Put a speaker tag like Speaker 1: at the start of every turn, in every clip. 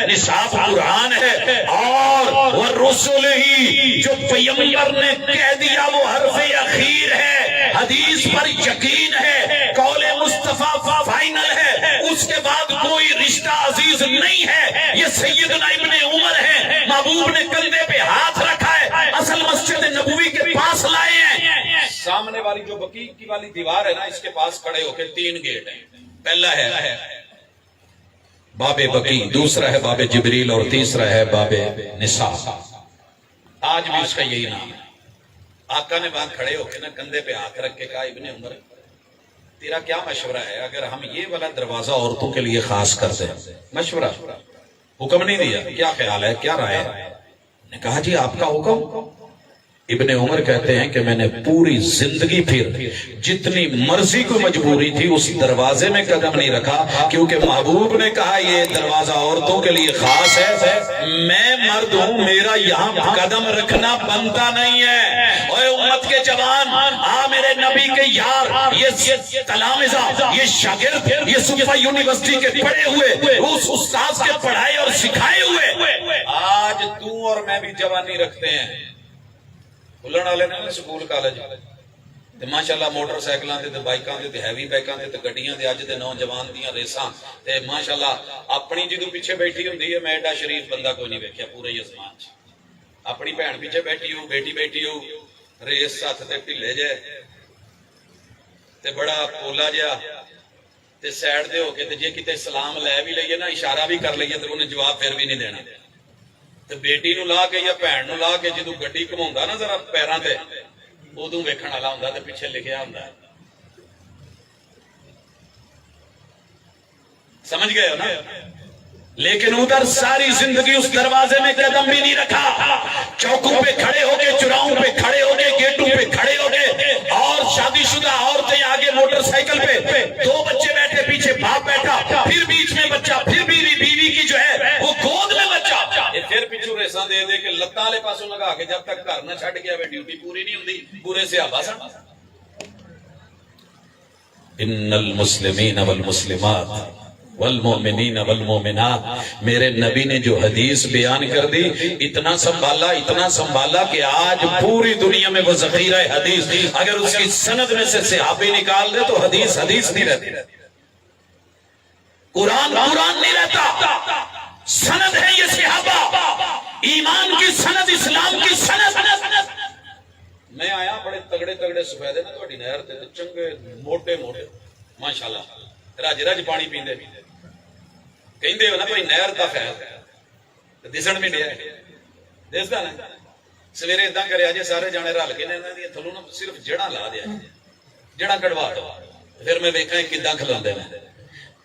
Speaker 1: نصاب قرآن ہے، اور والرسل ہی جو پیغمبر نے کہہ دیا وہ حرف اخیر ہے، حدیث پر یقین ہے، قول مصطفیٰ فائنل ہے، اس کے بعد کوئی رشتہ عزیز نہیں ہے۔ یہ سیدنا ابن عمر ہے، محبوب نے کندھے پہ ہاتھ رکھا ہے، اصل مسجد نبوی کے پاس لائے ہیں۔ سامنے والی جو بقیع کی والی دیوار ہے نا، اس کے پاس کھڑے ہو کے 3 گیٹ ہیں، پہلا ہے باب بقیع، دوسرا ہے باب جبریل، اور تیسرا ہے باب نساء۔ آج بھی اس کا یہی نام ہے۔ آقا نے وہاں کھڑے ہو کے نا کندھے پہ ہاتھ رکھ کے کہا ابن عمر تیرا کیا مشورہ ہے اگر ہم یہ والا دروازہ عورتوں کے لیے خاص کر دیں؟ مشورہ، حکم نہیں دیا، کیا خیال ہے، کیا رائے ہے؟ نے کہا جی آپ کا حکم۔ ابن عمر کہتے ہیں کہ میں نے پوری زندگی پھر جتنی مرضی کو مجبوری تھی اس دروازے میں قدم نہیں رکھا، کیونکہ محبوب نے کہا یہ دروازہ عورتوں کے لیے خاص ہے، میں مرد ہوں، میرا یہاں قدم رکھنا بنتا نہیں ہے۔ اے امت کے جوان، میرے نبی کے یار، یہ تلامذہ، یہ شاگرد، یہ صوفہ یونیورسٹی کے پڑھے ہوئے، اس استاذ کے پڑھائے اور سکھائے ہوئے، آج تو اور میں بھی جوانی رکھتے ہیں۔ کھلن والے نے سکول کالج تے ماشاءاللہ موٹر سائیکلاں تے بائکاں تے ہیوی بائکاں تے گڈیاں تے اج دے نوجوان دیاں ریساں تے ماشاءاللہ اپنی جدوں پیچھے بیٹھی ہوندی ہے، میں ایڈا شریف بندہ کوئی نہیں ویکھیا پورے اسمان چ۔ اپنی بہن پیچھے بیٹھی ہو، بیٹی بیٹھی ہو، ریس ہاتھ تے ڈھلے جے تے بڑا پولا جیا تے سائڈ تے ہو کے تے جے کتے سلام لے بھی لئیے نا، اشارہ بھی کر لئیے تے انہیں جواب پھر بھی نہیں دینا۔ تے بیٹی نو لا کے یا بہن نو لا کے جدوں گڈی گھماوندا نا ذرا پیراں تے، ادوں ویکھن والا ہوندا تے پیچھے لکھیا ہوندا ہے۔ سمجھ گئے ہو نا؟ لیکن ادھر ساری زندگی اس دروازے میں قدم بھی نہیں رکھا، چوکوں پہ کھڑے ہو کے، چراہوں پہ کھڑے ہو کے، گیٹوں پہ کھڑے ہو کے، اور شادی شدہ عورتیں آگے موٹر سائیکل پہ، 2 بچے بیٹھے، پیچھے باپ بیٹھا، پھر بیچ میں بچہ، پھر بیوی کی جو ہے وہ گود میں بچہ، پھر پیچھو ریساں دے دے کے لتاں والے پاسوں لگا کے جب تک گھر نہ چھڈ گیا وہ ڈیوٹی پوری نہیں ہوندی۔ پورے صحابہ سن۔ ان المسلمین والمسلمات والمؤمنین والمؤمنات، میرے نبی نے جو حدیث بیان کر دی، اتنا سنبھالا کہ آج پوری دنیا میں وہ ذخیرہ حدیث، اگر اس کی سند میں سے صحابی نکال دے تو حدیث نہیں رہتی، قرآن نہیں رہتا، سند ہے یہ صحابہ، ایمان کی سند، اسلام کی سند۔ میں آیا بڑے تگڑے سفیدے نا تہاڈی نہر تے چنگے موٹے ماشاءاللہ رج پانی پیندے کہندے ہو نا بھائی نہر دا فیض دسن بھی ڈیا دسدا نا۔ سویرے اداں کریا جے سارے جانے رل کے انہاں دی تھلوں نا صرف جڑاں لا دیا، جڑاں کڈوا دو، پھر میں ویکھاں کداں کھلوندے نے۔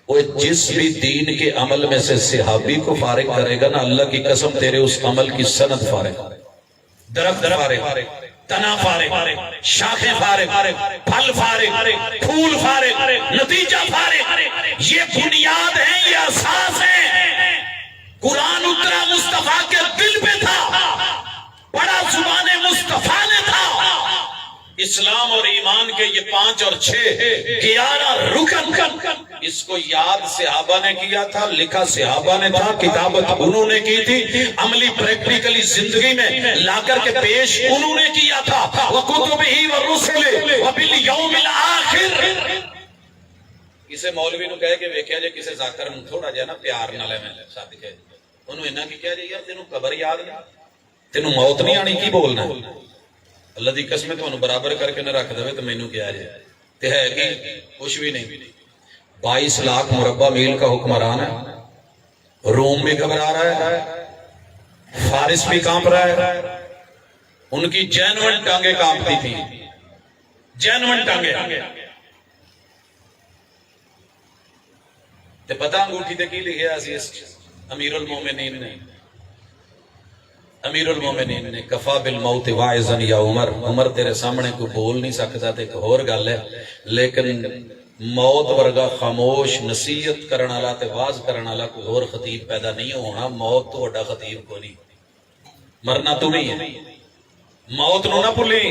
Speaker 1: وہ جس بھی دین کے عمل میں سے صحابی کو فارغ کرے گا نا، اللہ کی قسم تیرے اس عمل کی سند فارغ، درخت فارغ، تنا فارغ، شاخیں فارغ، پھل فارغ، پھول فارغ، نتیجہ فارغ۔ یہ بنیاد ہے، یہ اساس ہے۔ قرآن اترا مصطفیٰ کے دل پہ تھا، پڑھا زبان مصطفیٰ نے تھا۔ اسلام اور ایمان کے یہ 5 اور 6 11 رکن، اس کو یاد صحابہ نے کیا تھا، لکھا صحابہ نے تھا، کتابت انہوں نے کی تھی، عملی پریکٹیکلی زندگی میں لا کر کے پیش انہوں نے کیا تھا۔ وَكُتُبِهِ وَالرُّسُلِ وَبِالْيَوْمِ الْآخِرِ۔ کسے مولوی نو کہے کہ ویکھیا جے کسے ذاکر نو تھوڑا جہا نا پیار نال میں صدقے انہوں انہاں کی کہا جے یار تینوں قبر یاد نہیں، تینوں موت نہیں آنی، کی بولنا؟ اللہ دی قسم تانوں برابر کر کے نہ رکھ دے تو مینوں کیا جائے تے ہے کہ کچھ بھی نہیں۔ 22 لاکھ مربع میل کا حکمران ہے، روم بھی گھبرا رہا ہے، فارس بھی کانپ رہا ہے، ان کی جینون ٹانگیں کانپتی تھی، جینون ٹانگیں۔ تے پتہ انگوٹھی تے کی لکھیا سی امیر المومنین نے، امیر المومنین نے کفا بالموت واعظا یا عمر، عمر تیرے سامنے کوئی بول نہیں سکتا تے ایک اور گل ہے، لیکن موت ورگا خاموش نصیحت کرن والا تے واز کرن والا کوئی اور خطیب پیدا نہیں ہونا۔ موت تو وڈا خطیب کو نہیں، مرنا تو نہیں ہے، موت نو نہ بھولی۔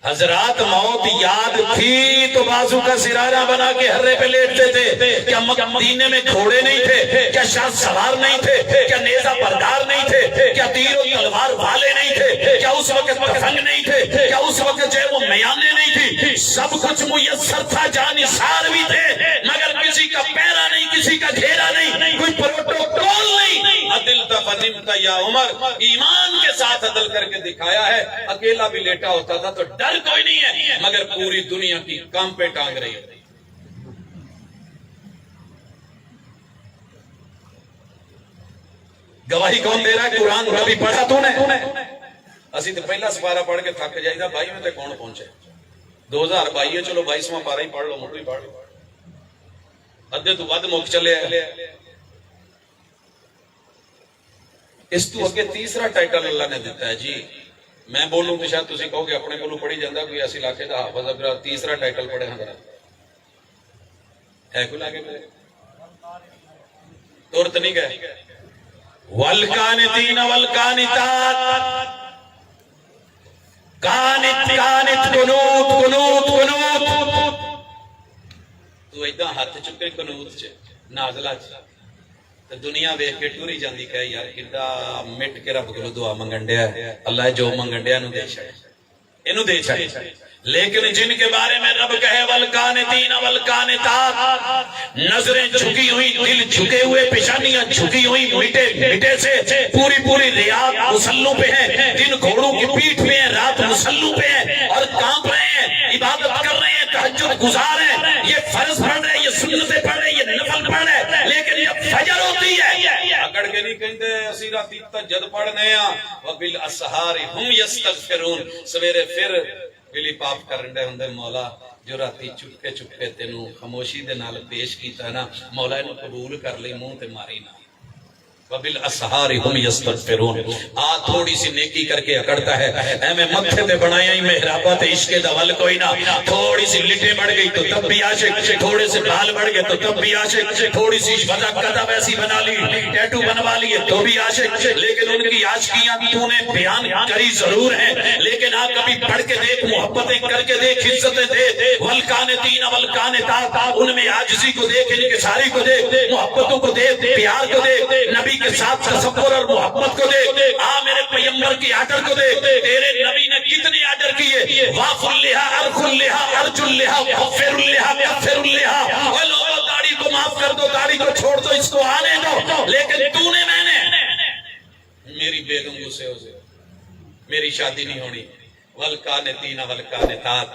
Speaker 1: حضرات موت یاد تھی تو بازو کا سرارہ بنا کے ہرے پہ لیٹتے تھے. کیا مدینے میں گھوڑے نہیں تھے؟ کیا شاہ سوار نہیں تھے؟ کیا نیزہ بردار نہیں تھے؟ کیا تیر و تلوار والے نہیں تھے؟ کیا اس وقت پتنگ نہیں تھے؟ کیا اس وقت جو ہے وہ میانے نہیں تھی؟ سب کچھ میسر تھا، جانثار بھی تھے، مگر کسی کا پیرا نہیں، کسی کا گھیرا نہیں، کوئی پروٹوکول نہیں. عدل فنمت یا عمر، ایمان کے ساتھ عدل کر کے دکھایا ہے. اکیلا بھی لیٹا ہوتا تھا تو ڈر کوئی نہیں ہے، مگر پوری دنیا کی کام پہ ٹانگ رہی ہے. گواہی کون دے رہا ہے؟ قرآن کبھی پڑھا تو نے؟ اسی تو پہلا سپارہ پڑھ کے تھک جائے گا بھائی میں تے کون پہنچے. 2022 ہے، چلو 22واں پارہ ہی پڑھ لو، مٹو ہی پڑھ لو، ادھے تو ود مک چلے. اس تو اگے تیسرا ٹائٹل اللہ نے دیتا ہے. جی میں بولوں تو شاید تسی کہو کہ اپنے کو پڑھی جاندہ کوئی ایسی علاقے دا حافظ ابرا تیسرا ٹائٹل پڑھے ہاں ذرا ہے کوئی لاگے پہ تورت نہیں گئے. والقانتین والقانتات، قانت قانت قنوت قنوت قنوت. تو ایدہ ہاتھ چکے قنوت چے نازلہ چے تو دنیا ویکھ کے ٹوری جاندی کہے یار کدہ مٹ کے رب کو دعا منگنڈیا ہے، اللہ جو منگنڈیا نو دے چھائے، انو دے چھائے. لیکن جن کے بارے میں رب کہے والقانتین والقانتات، نظریں جھکی ہوئی، دل جھکے ہوئے، پیشانیاں جھکی ہوئی، مٹے مٹے سے پوری پوری ریاض مسلوں پہ ہیں، دن گھوڑوں کی پیٹھ پہ ہیں، رات مسلوں پہ ہیں اور کانپ رہے ہیں، عبادت کر رہے ہیں، تہجد گزار ہیں، یہ فرض پڑھ رہے ہیں، یہ سنتیں پڑھ رہے ہیں، یہ نفل پڑھ رہے ہیں. لیکن جب فجر ہوتی ہے اکڑ کے نہیں کہندے اسی راتی تہجد پڑھنے ہیں. وبالاسحار ہم یستغفرون، سویرے پھر بلی پاپ کرنڈے ہندے مولا جو راتی چپکے چپکے تینوں خاموشی دے نال پیش کیتا ہے نا، مولا انہوں قبول کر لی، منہ تے ماری نا. وبالاسحار ہم یستغفرون. تھوڑی سی نیکی کر کے اکڑتا ہے، اے میں متھے تے بنایا ہی محرابات عشق دول کوئی نہ. تھوڑی سی لٹے بڑھ گئی تو تب بھی عاشق، تھوڑے سے بال بڑھ گئے تو تب بھی عاشق، تھوڑی سی وجہ قدم ایسی بنا لی، ٹیٹو بنوا لیے تو بھی عاشق. لیکن ان کی عاشقیاں تو نے بیان کری ضرور ہیں، لیکن آپ کبھی پڑھ کے دیکھ، محبتیں کر کے دیکھ، عزتیں دے. والقانتین والقانتات، ان میں عاجزی کو دیکھ، انکساری کو دیکھ، محبتوں کو دیکھ، پیار کو دیکھ، نبی کے ساتھ تصور اور محبت کو دیکھ. میرے پیغمبر کی آرڈر کو دیکھ، تیرے نبی نے کتنے آرڈر کیے. واف اللہا ارخ اللہا ارج اللہا غفر اللہا غفر اللہا. وہ لوگوں داڑھی کو معاف کر دو، داڑھی کو چھوڑ دو، اس کو آنے دو. لیکن تو نے میں نے میری بیگم غصے ہو سے میری شادی نہیں ہونی. والقانتین والقانتات،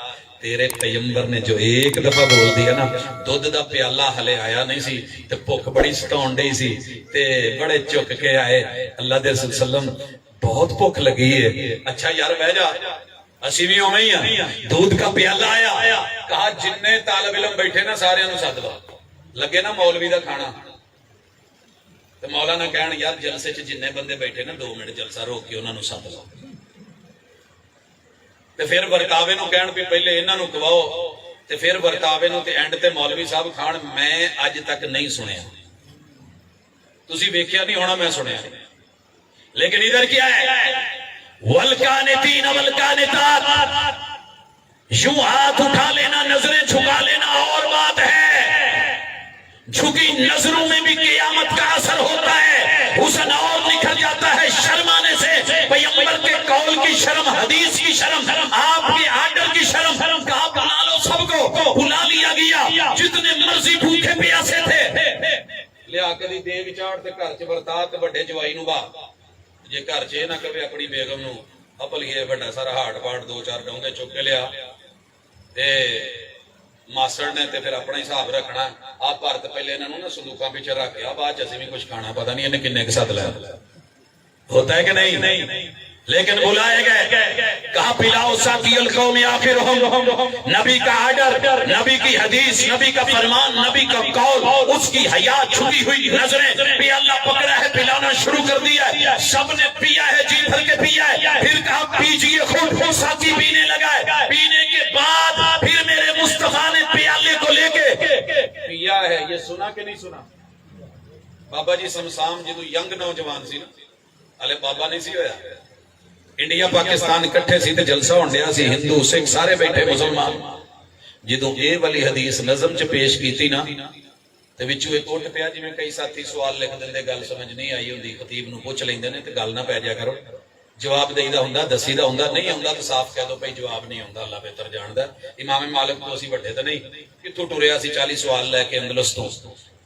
Speaker 1: تیرے پیغمبر نے جو ایک دفعہ بول دیا نا، دودھ دا پیالہ ہلے آیا نہیں سی تے بھوک بڑی ستاون ڈئی سی تے بڑے چک کے آئے، اللہ دے رسول صلی اللہ علیہ وسلم بہت بھوک لگی ہے. اچھا یار بہ جا، اسی بھی ہوئے ہی ہیں. دودھ کا پیالہ آیا، کہا جننے طالب علم بیٹھے نا سارے انہوں ساتھ لو. لگے نا مولوی دا کھانا تو مولانا کہن یار جلسے چ جننے بندے بیٹھے نا 2 منٹ جلسہ روک کے انہوں ساتھ لو. تے پھر ورتاوے نو کہن بھی پہلے انہاں نو کھواؤ تے پھر ورتاوے نو تے اینڈ تے مولوی صاحب کھان. میں اج تک نہیں سنیا، تسی ویکھیا نہیں ہونا، میں سنیا. لیکن ادھر کیا ہے؟ والقانتین والقانتات، یوں ہاتھ اٹھا لینا، نظریں جھکا لینا اور بات ہے. جھکی نظروں میں بھی قیامت کا اثر ہوتا ہے، حسن اور نکھر جاتا ہے شرمانے سے. پیغمبر کے قول کی شرم، حدیث کی شرم، آپ کے آرڈر کی شرم. کہا بلا لو سب کو، بلا لیا گیا. جتنے مرضی بھوکے پیاسے تھے لیا کے دی دیگ چاڑ تے گھر چ برتا تے بڑے جوائی نو با. جے گھر چ نہ کہے اپنی بیگم نو اپل یہ بڑا سارا ہاٹ پاٹ 2-4 ڈونگے چک کے لیا تے ماسڑ نے تے پھر اپنا حساب رکھنا. آپ بھارت پہلے انہوں نے صندوقاں پیچھے رکھیا، بعد اسی بھی کچھ کھانا، پتہ نہیں انہیں کنے کے ساتھ لایا ہوتا ہے کہ نہیں. لیکن بلائے گئے، کہا پلاؤ ساقی القوم آخرہم. نبی کا آرڈر، نبی کی حدیث، نبی کا فرمان، نبی کا قول، اس کی حیات چھپی ہوئی نظریں. پیالہ پکڑا ہے، پلانا شروع کر دیا ہے، سب نے پیا ہے، جی بھر کے پیا ہے. پھر کہا پیجئے خود، ساقی پینے لگا ہے. پینے کے بعد پھر میرے مصطفیٰ نے پیالے کو لے کے پیا ہے. یہ سنا کہ نہیں سنا؟ بابا جی سمسام جدو ینگ نوجوان سی نا، ہلے بابا نہیں سی ہویا، انڈیا پاکستان اکٹھے سی تے جلسہ ہون ڈیا سی، ہندو سکھ سارے بیٹھے مسلمان. جدوں اے والی حدیث نظم چ پیش کیتی نا تے وچوں ایک اٹھ پیا، جویں کئی ساتھی سوال لکھ دندے، گل سمجھ نہیں آئی ہوندی، خطیب نو پوچھ لیندے نے تے گل نہ پے جا کرو. جواب دئی دا ہوندا، دسی دا ہوندا، نہیں ہوندا تو صاف کہہ دو بھائی جواب نہیں ہوندا، اللہ بہتر جاندا. امام مالک تو اسی وڈے تے نہیں، کتھوں ٹریا سی 40 سوال لے کے اندلس تو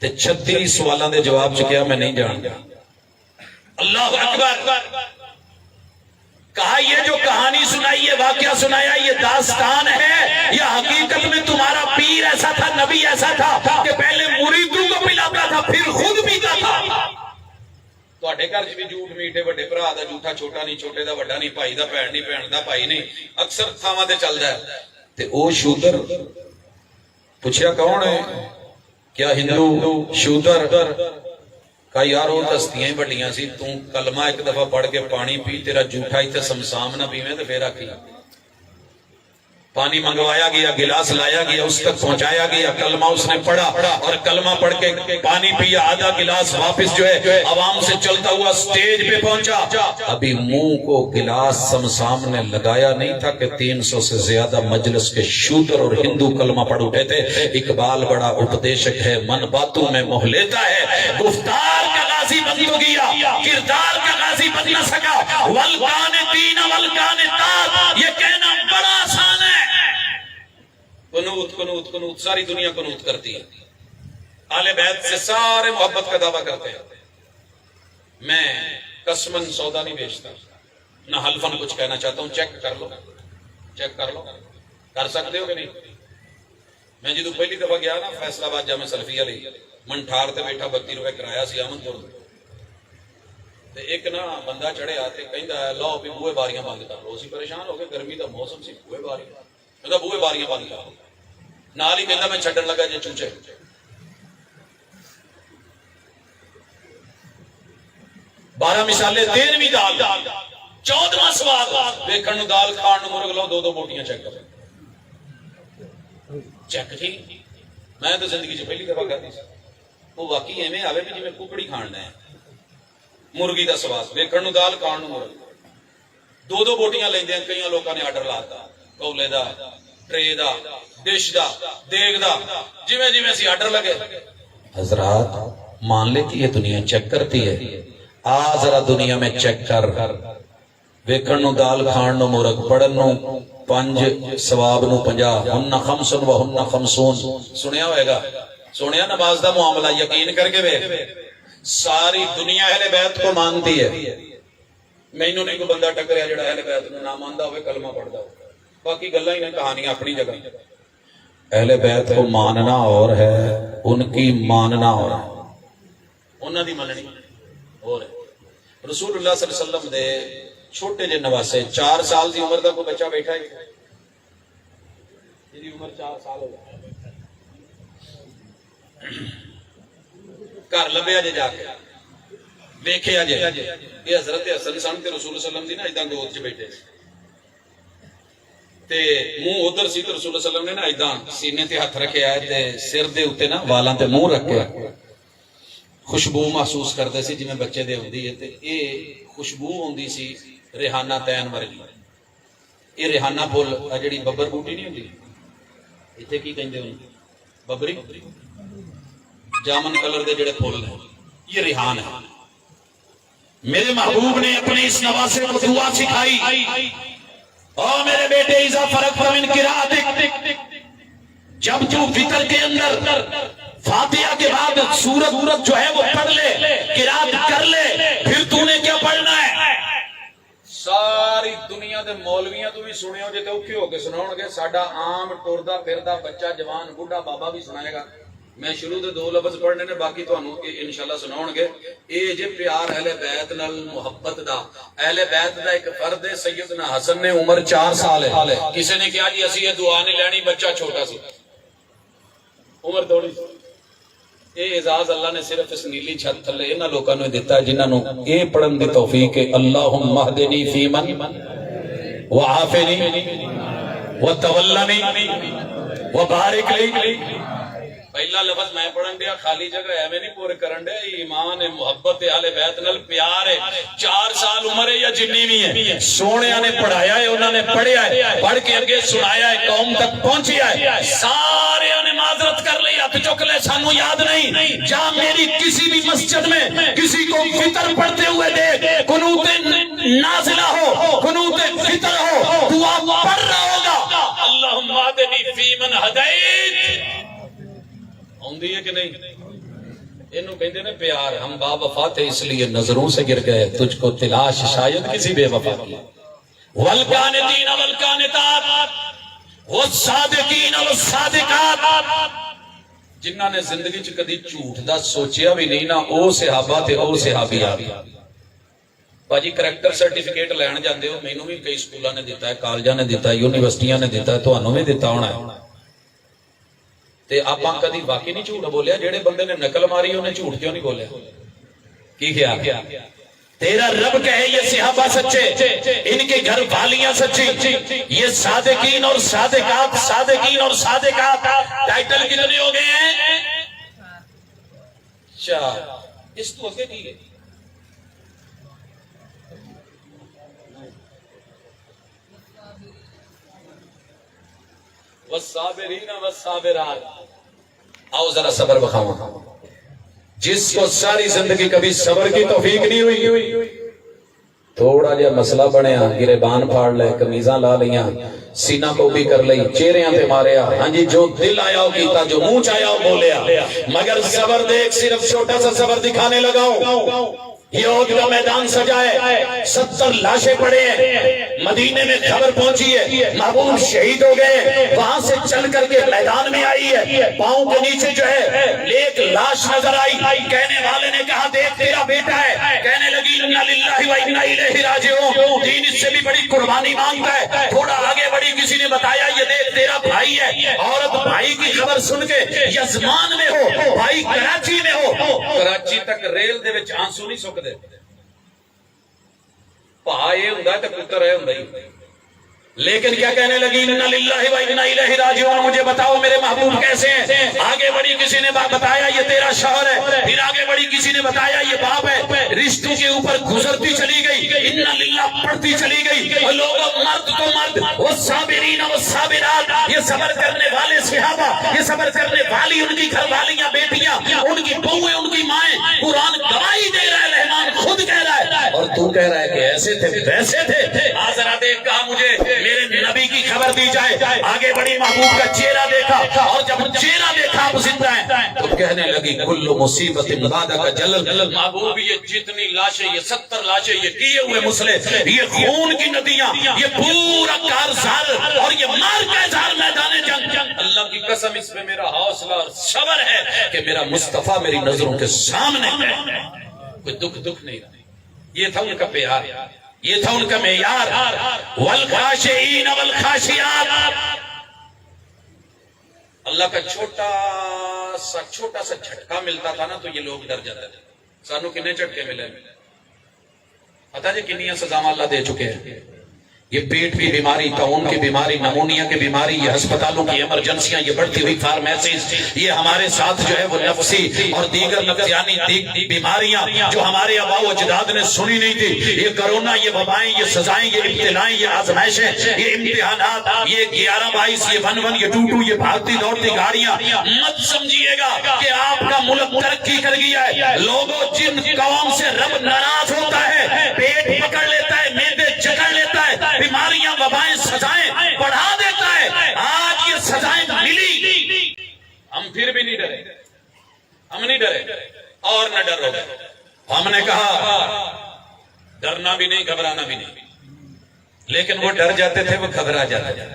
Speaker 1: تے 36 سوالاں دے جواب چ کیا میں نہیں جاندا. اللہ اکبر. کہا یہ جو کہانی سنائی، یہ واقعہ سنایا، یہ داستان ہے یا حقیقت میں تمہارا پیر ایسا تھا، نبی ایسا تھا کہ پہلے مریدوں کو پلاتا تھا پھر خود پیتا تھا؟ تواڈے گھر وچ بھی جھوٹ میٹھے، وڈے بھرا دا جھوٹا چھوٹا نہیں، چھوٹے دا وڈا نہیں، بھائی دا بھੈਣ نہیں، بھੈਣ دا بھائی نہیں، اکثر تھاواں تے چلدا ہے. تے او شودر پوچھیا کون ہے؟ کیا ہندو شودر؟ کہا یار وہ ہستیاں ہی بڑیاں سی، تو کلمہ ایک دفعہ پڑھ کے پانی پی، تیرا جھوٹا ہی تے سمسام نہ پیویں تے پھر آکھی. پانی منگوایا گیا، گلاس لایا گیا، اس تک پہنچایا گیا، کلمہ اس نے پڑھا اور کلمہ پڑھ کے پانی پیا، آدھا گلاس واپس جو ہے عوام سے چلتا ہوا سٹیج پہ پہنچا. ابھی منہ کو گلاس سمسام نے لگایا نہیں تھا کہ 300 سے زیادہ مجلس کے شودر اور ہندو کلمہ پڑھ اٹھے تھے. اقبال بڑا اپدیشک ہے، من باتوں میں موہ لیتا ہے، گفتار کا غازی بن تو گیا، کردار کا غازی بن نہ سکا. والقانتین والقانتات، یہ کہنا بڑا آسان ہے. قنوت قنوت قنوت، ساری دنیا قنوت کرتی ہے، اہل بیت سے سارے محبت کا دعویٰ کرتے ہیں. میں قسمن سودا نہیں بیچتا، نہ حلفن کچھ کہنا چاہتا ہوں. چیک کر لو، چیک کر لو، کر سکتے ہو کہ نہیں. میں جدو پہلی دفعہ گیا نا فیصل آباد جامع سلفیہ لی، من ٹھار تے بیٹھا 32 روپے کرایہ سی آمن پور تے ایک نا بندہ چڑھے آتے کہندا ہے لو بھی بوئے باریاں بند کر لو. اسی پریشان ہو گئے، گرمی دا موسم سی، بوئے باریاں، کہندا بوئے باریاں بند کر. نال ہی کہندا میں چھڈن لگا جے چوچے. 12 مثالیں، 13ویں دال، 14واں سوال، ویکھن نو دال کھان نو مرغ لو، 2 بوٹیاں چیک کرو. چیک تھی میں تو زندگی چ پہلی دفعہ کرتی سی. وہ واقعی ایویں آوے بھی جویں ککڑی کھانا ہے، مرغی دا سواد، ویکھن نو دال کھان نو مرغ. 2 بوٹیاں لیندے ہیں. کئی لوکاں نے آرڈر لاتا، کولے دا، ٹرے دا، ڈش دا، دیگ دا، جویں جویں سی آرڈر لگے. حضرات مان لیتی ہے دنیا، چیک کرتی ہے. آ ذرا دنیا میں چیک کر، ویکھن نو دال کھان نو مرغ، پڑھن نو 5 ثواب نو 50، ہن خمسن و ہن خمسون. سنیا ہوئے گا، سنیا نماز دا معاملہ، یقین کر کے ویکھ. ساری دنیا اہل بیت کو مانتی ہے. مینوں نہیں کوئی بندہ ٹکریا جڑا اہل بیت نو نہ ماندا ہوئے، کلمہ پڑھدا ہو. باقی گلاں ہی نے، کہانیاں اپنی جگہ. اہل بیت کو ماننا اور ہے، ان کی ماننا اور ہے، انہاں دی مننی اور ہے. رسول اللہ صلی اللہ علیہ وسلم دے چھوٹے جے نواسے، 4 سال دی عمر دا کوئی بچہ بیٹھا ہے جی عمر 4 سال ہو گئی، گھر لبیا جے جا کے ویکھیا جے یہ حضرت حسن سن تے رسول صلی اللہ علیہ وسلم دی نا ایداں گود چ بیٹھے تے منہ ادھر سی تے رسول اللہ علیہ وسلم نے نا ایداں سینے تے ہاتھ رکھیا ہے تے سر دے اوتے نا والاں تے منہ رکھ کے خوشبو محسوس کرتے سی جویں بچے دے ہوندی ہے. تے اے خوشبو ہوندی سی ریحانہ تین ورگی. یہ ریحانہ پھول جڑی ببر بوٹی نہیں ہوندی، ایتھے کی کہندے ہن ببری، جامن کلر دے جڑے پھول نے، یہ ریحان ہے. میرے محبوب نے اپنے اس نواسے کو دعا سکھائی، او میرے بیٹے اذا فرغت من قرأتک، جب تو فطر کے اندر فاتحہ کے بعد سورت جو ہے وہ پڑھ لے، قرأت کر لے، پھر تو نے کیا پڑھنا ہے؟ ساری دنیا دے مولویاں تو بھی سنے ہو جے تے اوکھے ہو کے سناؤ گے، ساڈا عام ٹردا پھردا بچہ جوان بوڑھا بابا بھی سنائے گا. میں شروع دے 2 لفظ پڑھنے نے، باقی تانوں انشاءاللہ سناؤ گے. اے جے پیار اہل بیت نال محبت دا، اہل بیت دا ایک فرد ہے. سیدنا حسن نے عمر 4 سال ہے. کسی نے کہا جی اسی یہ دعا نہیں لینی، بچہ چھوٹا سی، عمر تھوڑی سی. اے اعزاز اللہ نے صرف اس نیلی چھت تھلے انہاں لوکاں نوں دتا ہے جنہاں نوں اے پڑھن دی توفیق ہے. اللہم اہدنی فیمن وعافنی وتولنی وبارک لی. پہلا لفظ میں پڑھن دیا خالی جگہ ایویں نہیں پورے کرن دیا. ایمان ہے، محبت ہے، اہل بیت نال پیار ہے. 4 سال عمر ہے یا جنی بھی ہے، سونے نے پڑھایا ہے، انہوں نے پڑھیا ہے، پڑھ کے اگے سنایا ہے، قوم تک پہنچیا ہے. سارے نے معذرت کر لی، ہاتھ چک لے، سانو یاد نہیں. جا میری کسی بھی مسجد میں کسی کو فطر پڑھتے ہوئے دیکھ، قنوت نازلہ ہو، قنوت فطر ہو، دعا پڑھ رہا ہوگا اللہم اہدنی فیمن ہدیت. ہوندی ہے کہ نہیں؟ انہوں کہتے ہیں پیار. ہم با وفا تھے اس لیے نظروں سے گر گئے، تجھ کو تلاش شاید کسی بے وفا کی. والقانتین والقانتات والصادقین والصادقات، جنہاں نے زندگی چ کدی جھوٹ دا سوچیا بھی نہیں، نہ او صحابہ تے او صحابیات. باجی کریکٹر سرٹیفکیٹ لین جاندے ہو، مینوں بھی کئی سکولاں نے دیتا ہے، کالجاں نے دیتا ہے، یونیورسٹیاں نے دیتا ہے، تانوں بھی دیتا ہونا ہے. تے آپاں کدی واقعی نہیں جھوٹ بولیا؟ جیڑے بندے نے نقل ماری انہیں جھوٹ کیوں نہیں بولیا؟ کی خیال؟ تیرا رب کہے یہ صحابہ سچے، ان کے گھر والیاں سچی، یہ صادقین اور صادقات، صادقین اور صادقات. ٹائٹل کتنے ہو گئے ہیں؟ 4. اس تو آگے کی ہے والصابرین والصابرات. آؤ ذرا صبر بخاؤں. جس کو ساری زندگی کبھی صبر کی توفیق نہیں ہوئی، تھوڑا جا مسئلہ بنیا، گریبان پھاڑ لے، قمیضاں لا لیاں، سینہ کو بھی کر لئی، چہریاں پہ ماریا، ہاں جی جو دل آیا ہو کیتا، جو منہ چاہیا ہو بولیا. مگر صبر دیکھ، صرف چھوٹا سا صبر دکھانے لگاؤں. یہ عہد کا میدان سجائے، 70 لاشیں پڑے ہیں. مدینے میں خبر پہنچی ہے محبوب شہید ہو گئے. وہاں سے چل کر کے میدان میں آئی ہے، پاؤں کے نیچے جو ہے ایک لاش نظر آئی. کہنے والے نے کہا دیکھ تیرا بیٹا ہے. کہنے لگی انا للہ و انا الیہ راجعون. دین اس سے بھی بڑی قربانی مانگتا ہے. تھوڑا آگے بڑی، کسی نے بتایا یہ دیکھ تیرا بھائی ہے. عورت بھائی کی خبر سن کے یزمان میں ہو، بھائی کراچی میں ہو، کراچی تک ریل دے وچ آنسو نہیں سکتے. پائے ہوں تے پتر ہے ہوں. لیکن کیا کہنے لگی انا للہ و انا الیہ راجعون. مجھے بتاؤ میرے محبوب کیسے ہیں؟ آگے بڑی کسی نے بتایا یہ تیرا شوہر ہے. پھر آگے بڑی کسی نے بتایا یہ باپ ہے. رشتوں کے اوپر گزرتی چلی گئی، انا للہ پڑھتی چلی گئی. اور لوگوں مرد تو مرد، والصابرین والصابرات، یہ صبر کرنے والے صحابہ، یہ صبر کرنے والی ان کی گھر والیاں، بیٹیاں، ان کی بہویں، ان کی مائیں. قرآن گواہی دے رہا ہے، رحمان خود کہہ رہا ہے. اور تو کہہ رہا ہے کہ ایسے تھے ویسے تھے. آزرا دیکھ کہا مجھے میرے نبی کی خبر دی جائے. آگے بڑی محبوب کا چہرہ دیکھا، اور جب چہرہ دیکھا آپ زندہ ہیں تو کہنے لگی کل مصیبت بعد کا جلل. محبوب یہ جتنی لاشیں، یہ 70 لاشیں، یہ کیے ہوئے مسلے، یہ خون کی ندیاں، یہ پورا کارزار اور یہ مار کا اظہار میدان جنگ. اللہ کی قسم اس میں میرا حوصلہ اور صبر ہے کہ میرا مصطفیٰ میری نظروں کے سامنے ہے، کوئی دکھ نہیں رہا. یہ تھا ان کا پیار، یہ تھا ان کا معیار. والخاشعین والخاشعات. اللہ کا چھوٹا سا جھٹکا ملتا تھا نا تو یہ لوگ ڈر جاتے تھے. سانو کنے جھٹکے ملے؟ پتہ جی کنیاں سزاواں اللہ دے چکے ہیں. یہ پیٹ کی بیماری، طاعون کی بیماری، نمونیا کی بیماری، یہ ہسپتالوں کی ایمرجنسیاں، یہ بڑھتی ہوئی فارمیسیز، یہ ہمارے ساتھ جو ہے وہ نفسی اور دیگر نفسیانی بیماریاں جو ہمارے آباء و اجداد نے سنی نہیں تھی. یہ کرونا، یہ وبائیں، یہ سزائیں، یہ ابتلائیں، یہ آزمائشیں، یہ امتحانات، یہ 11/22، یہ 11، یہ 22، یہ بھاگتی دوڑتی گاڑیاں. مت سمجھیے گا کہ آپ کا ملک ترقی کر گیا ہے. لوگوں جن قوم سے رب ناراض ہوتا ہے، پیٹ پکڑ لیتا ہے، معدے جکڑ لیتا ہے، بیماریاں، وبائیں، سزائیں بڑھا دیتا ہے. آج یہ سزائیں ملی، ہم پھر بھی نہیں ڈرے. ہم نہیں ڈرے اور نہ ڈرو. ہم نے کہا ڈرنا بھی نہیں، گھبرانا بھی نہیں. لیکن وہ ڈر جاتے تھے، وہ گھبرا جاتے تھے.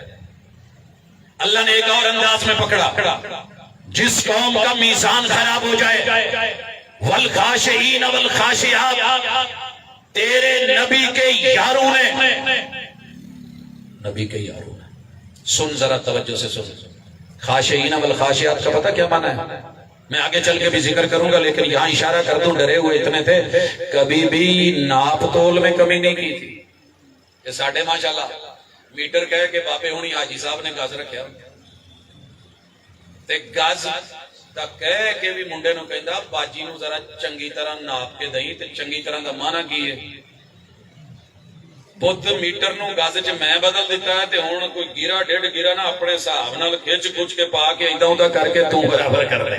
Speaker 1: اللہ نے ایک اور انداز میں پکڑا. جس قوم کا میزان خراب ہو جائے، والخاشعین والخاشعات، تیرے نبی کے یاروں نے، نبی کے یاروں نے، سن ذرا توجہ سے سن. خاشعین والخاشعات کا پتہ کیا معنی ہے؟ میں آگے چل کے بھی ذکر کروں گا، لیکن یہاں اشارہ کر دوں، ڈرے ہوئے اتنے تھے کبھی بھی ناپ تول میں کمی نہیں کی تھی. یہ ساڑھے ماشاءاللہ میٹر کہے کہ بابے ہونی حاجی صاحب نے گز رکھیا تے گز ਤਾਂ ਕਹਿ ਕੇ ਵੀ ਮੁੰਡੇ ਨੂੰ ਕਹਿੰਦਾ ਬਾਜੀ ਨੂੰ ਜ਼ਰਾ ਚੰਗੀ ਤਰ੍ਹਾਂ ਨਾਪ ਕੇ ਦਈ। ਤੇ ਚੰਗੀ ਤਰ੍ਹਾਂ ਦਾ ਮਾਨਾ ਕੀ ਹੈ? ਪੁੱਤ ਮੀਟਰ ਨੂੰ ਗਜ਼ 'ਚ ਮੈਂ ਬਦਲ ਦਿੱਤਾ ਤੇ ਹੁਣ ਕੋਈ ਗਿਰਾ ਡੇਢ ਗਿਰਾ ਨਾ ਆਪਣੇ ਹਿਸਾਬ ਨਾਲ ਖਿੱਚ ਖੁੱਚ ਕੇ ਪਾ ਕੇ ਏਦਾਂ ਉਹਦਾ ਕਰਕੇ ਤੂੰ ਬਰਾਬਰ ਕਰ ਲੈ।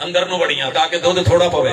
Speaker 1: ਅੰਦਰ ਨੂੰ ਵੜੀਆਂ ਤਾਂ ਕਿ ਦੁੱਧ ਥੋੜਾ ਪਵੇ।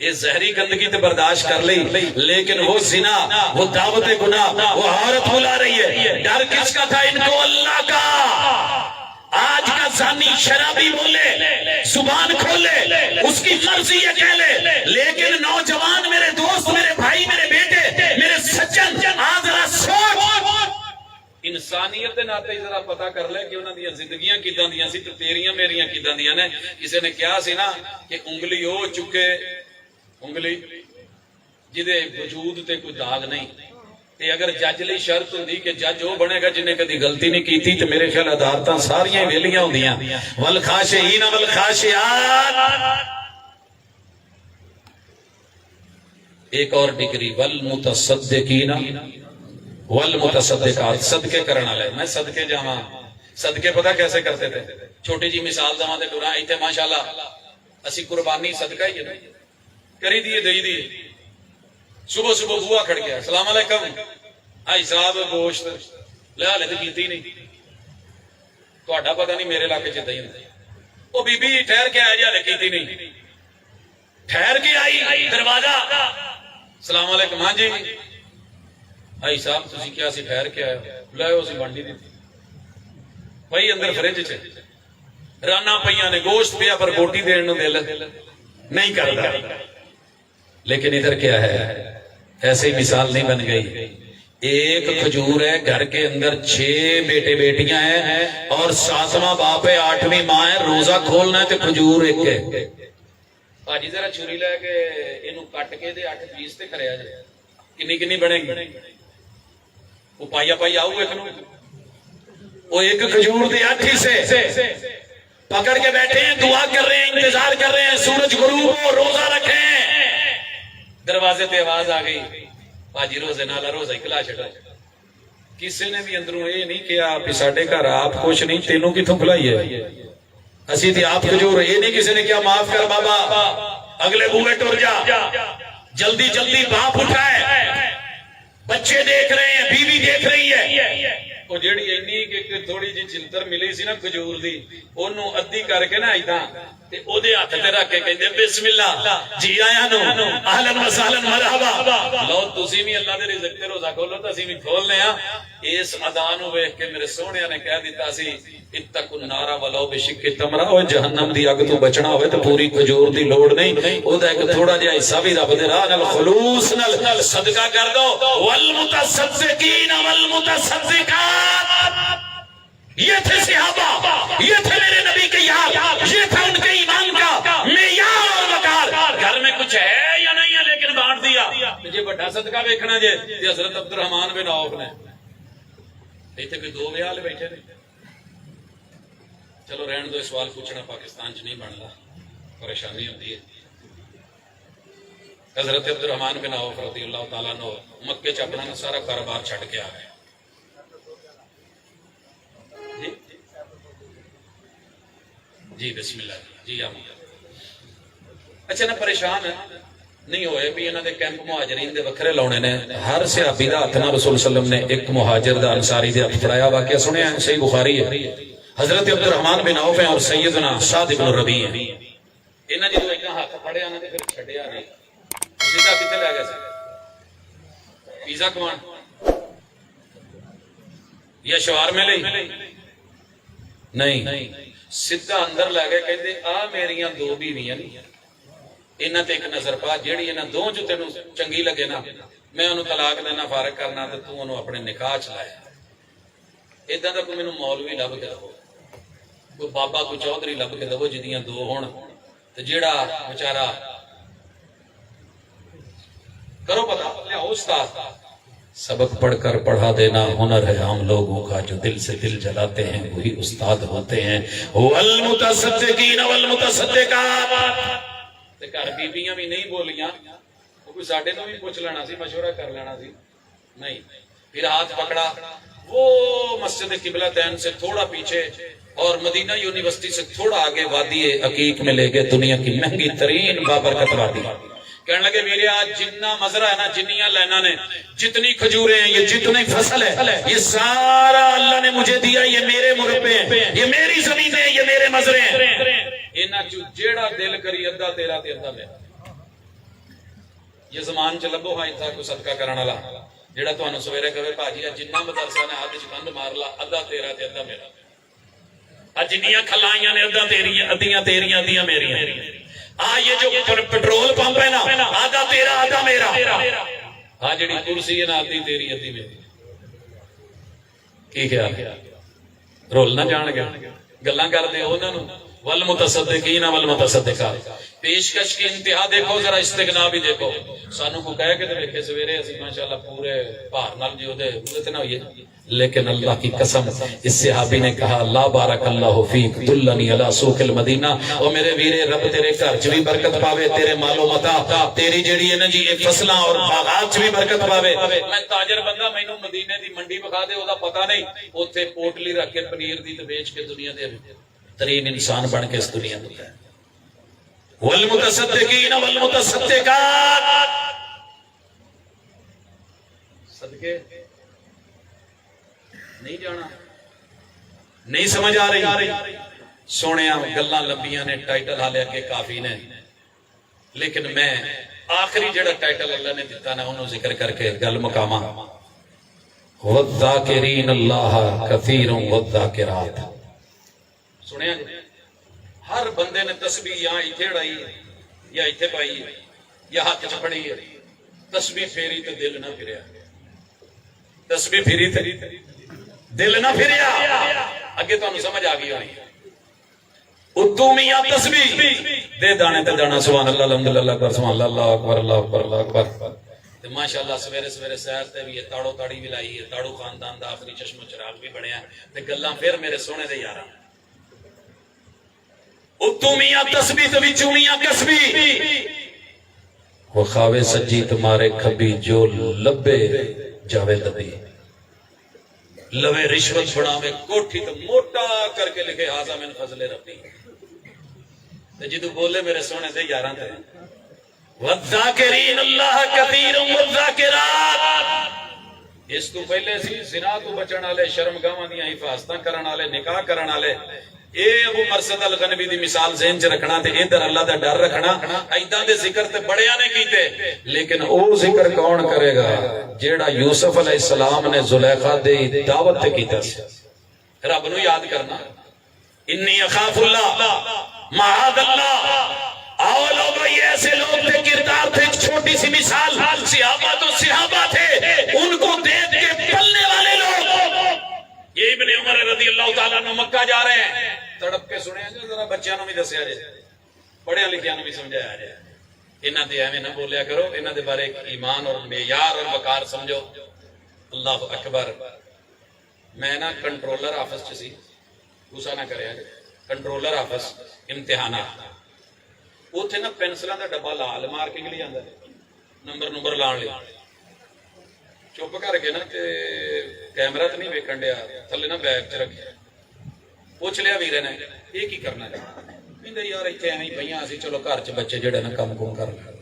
Speaker 1: یہ زہری گندگی تو برداشت کر لی، لیکن وہ زنا، وہ دعوت گناہ، وہ عورت بلا رہی ہے، ڈر کس کا تھا؟ ان کو اللہ کا۔ آج کا زانی شرابی بولے، زبان کھولے، اس کی مرضی یہ کہہ لے، لیکن نوجوان، میرے دوست، میرے بھائی، میرے بیٹے، میرے سجن، آج ذرا سوچ، انسانیت دے ناطے ذرا پتہ کر لے کہ انہاں دیاں زندگیاں کیداں دیاں سی تے تیریاں میریاں کیداں دیاں نے۔ کسی نے کہا سی نا کہ انگلی ہو چکے، انگلی جدے وجود تے کوئی داغ نہیں، تے اگر جج لئی شرط ہوندی کہ جج وہ بنے گا جنہیں کدی غلطی نہیں کیتی تے میرے خیال عدالتاں ساریاں ویلیاں ہوندیاں۔ والخاشعین والخاشعات، ایک اور ڈگری، والمتصدقین والمتصدقات، صدقے کرنا لے۔ میں صدقے جاواں، صدقے پتہ کیسے کرتے تھے؟ چھوٹی جی مثال دواں تے ڈراں، ایتھے ماشاءاللہ اسی قربانی صدقہ ہی ہے کری دیے دئی دی۔ صبح صبح بوا کھڑ گیا، السلام علیکم بھائی صاحب گوشت لے حالے تو کیتی نہیں، تہاڈا پتہ نہیں میرے علاقے چ دئی نہیں، او بی بی ٹھہر کے آیا جی حالے کیتی نہیں، ٹھہر کے آئی، دروازہ السلام علیکم، ہاں جی بھائی صاحب تسی کیا سی ٹھہر کے آئے لے اسی بانڈی دی بھائی اندر فریج چ رانا پیاں نے گوشت پیا پر بوٹی دین نو دل نہیں کرتا۔ لیکن ادھر کیا ہے؟ ایسے ہی مثال نہیں بن گئی۔ ایک کھجور ہے، گھر کے اندر 6 بیٹے بیٹیاں ہیں اور 7واں باپ ہے، 8ویں ماں ہے، روزہ کھولنا ہے تو کھجور ایک ہے۔ آجی ذرا چھری لے کے انہوں کٹ کے دے 8 پیس تے کریا جائے، کنی کنی بنے گی؟ وہ پائیا پائیا آؤ ایک نو، وہ ایک کھجور دے 8 حصے پکڑ کے بیٹھے ہیں، دعا کر رہے ہیں، انتظار کر رہے ہیں سورج غروب ہو، روزہ رکھیں۔ دروازے پہ آواز آ گئی، باجی روزے نالا روزہ اکلا چھڑا۔ کسی نے بھی اندروں یہ نہیں کیا کہ ساڈے گھر آپ کچھ نہیں، تینوں کتوں کھلائی ہے اسی تھی آپ کھجور، یہ نہیں کسی نے کیا معاف کر بابا اگلے بوئے ٹر جا، جلدی جلدی باپ اٹھائے، بچے دیکھ رہے ہیں، بیوی دیکھ رہی ہے۔ وہ جیڑی اینی کہ تھوڑی جی چلتر ملی سی نا کھجور دی، اونوں ادھی کر کے نا ایداں تے او دے ہاتھ تے رکھ کے کہندے بسم اللہ، جی آیا نو، اہلا و سہلا مرحبا، لو تسی بھی اللہ دے رزق تے روزہ کھولو تے اسی بھی کھولنے ہاں۔ اس ادا نو ویکھ کے میرے سونیا نے کہہ دیتا سی اتقوا النار ولو بشق تمرہ، او جہنم دی اگ تو بچنا ہوئے تو پوری کھجور دی لوڑ نہیں، او دا ایک تھوڑا جہا حصہ بھی رب دے راہ نال خلوص نال صدقہ کر دو۔ والمتصدقین والمتصدقات، یہ تھے صحابہ، یہ تھے میرے نبی کے یار، یہ تھا ان کے ایمان کا معیار اور وقار۔ گھر میں کچھ ہے یا نہیں ہے لیکن بانٹ دیا۔ جی بڑا صدقہ ویکھنا جے حضرت عبد الرحمان بن عوف نے، ایتھے کوئی 2 ویال بیٹھے نے، چلو رہن دو، سوال پوچھنا پاکستان چ نہیں بنتا، پریشانی ہوتی ہے۔ حضرت عبد الرحمان بن عوف رضی اللہ تعالیٰ عنہ مکے چ اپنا سارا کاروبار چھڈ کے آ گئے۔ جی بسم اللہ جی آمین۔ اچھا نا پریشان نہیں ہوئے بھی انہاں دے کیمپ مہاجرین دے وکھرے لاؤنے نے، ہر صحابی دا ہاتھ نال رسول صلی اللہ علیہ وسلم نے ایک مہاجر دا انصاری دے ہاتھ پڑایا، واقعہ سنیا ہے، صحیح بخاری ہے۔ حضرت عبد الرحمان بن عوف ہیں اور سیدنا سعد بن ربیع ہیں، انہاں جدوں ایک ہاتھ پھڑیا انہاں نے پھر چھڈیا نہیں، سیدھا کتے لے گئے سی؟ پیزا کمان یا شوارمے لئی؟ نہیں، سیدھا اندر لے گئے، کہندے آ میریاں 2 بیویاں انہاں تے ایک نظر پا، جیڑی انہاں 2 جو تینوں چنگی لگے نا میں انہوں طلاق دینا فارغ کرنا تے تو انہوں اپنے نکاح چلایا۔ ادھا دا کوئی مینوں مولوی لب کے دو، کوئی بابا کوئی چودھری لب کے دو جدیاں 2 ہون تے جیڑا بیچارہ کرو پتا لیاؤ استاد۔ سبق پڑھ کر پڑھا دینا ہنر ہے عام لوگوں کا، جو دل سے دل جلاتے ہیں وہی استاد ہوتے ہیں۔ والمتصدقین والمتصدقات، تے گھر بیبیاں بھی نہیں بولیاں، کوئی ساڈے تو بھی پوچھ لینا سی، مشورہ کر لینا سی، نہیں۔ پھر ہاتھ پکڑا، وہ مسجد قبلہ تین سے تھوڑا پیچھے اور مدینہ یونیورسٹی سے تھوڑا آگے وادی عقیق میں لے گئے، دنیا کی مہنگی ترین بابرکت وادی۔ کہنے لگے میرے آج جتنا مزرہ ہے نا، جنیاں لینا نے، جتنی کھجوریں ہیں، یہ جتنی فصل ہے، یہ سارا اللہ نے مجھے دیا، یہ میرے مربے ہیں، یہ میری زمین ہے، یہ میرے مزرے ہیں۔ انہاں چوں جیڑا دل کری ادھا تیرا تے ادھا میرا۔ یہ زمان چ لبو ہاں اتنا کوئی صدقہ کرنے والا جہاں تمہیں سویرے کہے بھاجی جنہ مدرسہ نے ہاتھ چند مار لا ادھا تیرا تے ادھا میرا جنیاں کھلائیاں نے ادھا تیریاں ادیاں تیریاں ادیاں میریاں یہ جو پیٹرول پمپ ہے نا آدھا تیرا آدھا میرا جڑی کرسی ہے نا ادھی تیری ادھی میری کی خیال رول نہ جان گیا گلاں کر دے انہاں نوں والمتصدقین والمتصدقات پیشکش کی انتہا دیکھو ذرا استغنا بھی دیکھو سانو کو کہہ کے تے دیکھے سویرے اسی ماشاءاللہ پورے بھار نال جی اودے تے نہ ہوئے لیکن اللہ کی قسم اس صحابی نے کہا لا بارک اللہ فیک دلنی علی سوق المدینہ او میرے ویرے رب تیرے گھر چ بھی برکت پاوے تیرے مال و متاع تیری جڑی ہے نا جی فصلاں اور باغات چ بھی برکت پاوے میں تاجر بندہ مینوں مدینے دی منڈی بکھا دے او دا پتہ نہیں اوتھے پوٹلی رکھ کے پنیر دی تے بیچ کے دنیا دے ترین انسان بن کے اس دنیا میں ہے والمتصدقین والمتصدقات صدقے نہیں جانا نہیں سمجھ آ رہی سونے گلاں لمبیاں نے ٹائٹل حالے کے کافی نے لیکن میں آخری جڑا ٹائٹل اللہ نے دیتا نا انہوں ذکر کر کے گل مقامہ والذاکرین اللہ کثیر والذاکرات سنیا جی ہر بندے نے تسبیح یہاں ایتھے اڑائی یا ایتھے پائی یا ہاتھ چ پھڑی ہے تسبیح پھیری تے دل نہ پھریا تسبیح پھیری تے دل نہ پھریا اگے تانوں سمجھ آ گئی ہونی اتو میاں تسبیح دے دانے تے دانا سبحان اللہ الحمدللہ اکبر سبحان اللہ اللہ اکبر اللہ اکبر اللہ اکبر تے ماشاءاللہ سویرے سویرے سیر تے بھی تاڑو تاڑی بھی لائی ہے تاڑو خاندان دا آخری چشم و چراغ بھی بنیا تے گلاں پھر میرے سونے دے یاراں اتو میاں تسبیح تے وچوں میاں کسبی وہ خاوے سجی تمہارے کھبی جو لبے جاوے لبی لوے رشوت بڑھاوے کوٹھی تو موٹا کر کے لکھے حاضر من فضل ربی تے جدو بولے میرے سونے دے یاراں تے والذاکرین اللہ کثیر والذاکرات اس تو پہلے سی زنا تو بچن والے شرمگاواں دیاں حفاظتاں کرن والے نکاح کرن والے اے ابو مرثد الغنوی دی مثال ذہن چ رکھنا تے ادھر اللہ دا ڈر رکھنا ایداں دے ذکر تے بڑیاں نے کیتے لیکن او ذکر کون کرے گا جیڑا یوسف علیہ السلام نے زلیخا دی دعوت تے کیتا سی رب نو یاد کرنا انی اخاف اللہ معاذ اللہ آؤ لوگوں یہ ایسے لوگ تھے کردار تھے چھوٹی سی مثال صحابہ تو صحابہ تھے ان کو دیکھ کے پلنے والے لوگ یہ ابن عمر رضی اللہ تعالیٰ عنہ مکہ جا رہے ہیں تڑپ کے سنے ہیں ذرا بچیاں نو بھی دسیا جائے پڑھیا لکھیا نو بھی سمجھایا جائے انہاں دے ایویں نہ بولیا کرو انہاں دے بارے ایمان اور معیار اور وقار سمجھو اللہ اکبر میں نا کنٹرولر آفس چ سی غصہ نہ کریا کنٹرولر آفس امتحانات اوتھے نا پینسلاں دا ڈبا لال مارکنگ لے آندا نمبر لان لے چپ کر کے نا تے کیمرہ تے نہیں ویکھن دیا تھلے نا بیگ چ رکھیا پوچھ لیا ویرے نے یہ کی کرنا ہے کہندا یار ایتھے ایویں پیاں اسی چلو گھر چ بچے جڑے نا کم کر لے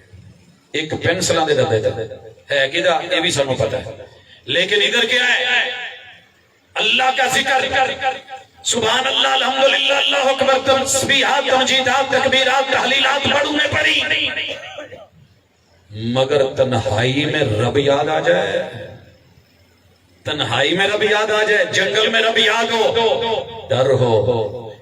Speaker 1: ایک پینسلاں دے ڈبے ہے کیدا یہ بھی سانوں پتہ ہے لیکن ادھر کیا ہے اللہ کا ذکر سبحان اللہ الحمدللہ اللہ اکبر تسبیحات تمجیدات تکبیرات تحلیلات پڑھوں میں پڑھی مگر تنہائی میں رب یاد آ جائے تنہائی میں رب یاد آ جائے جنگل میں رب یاد ہو ڈر ہو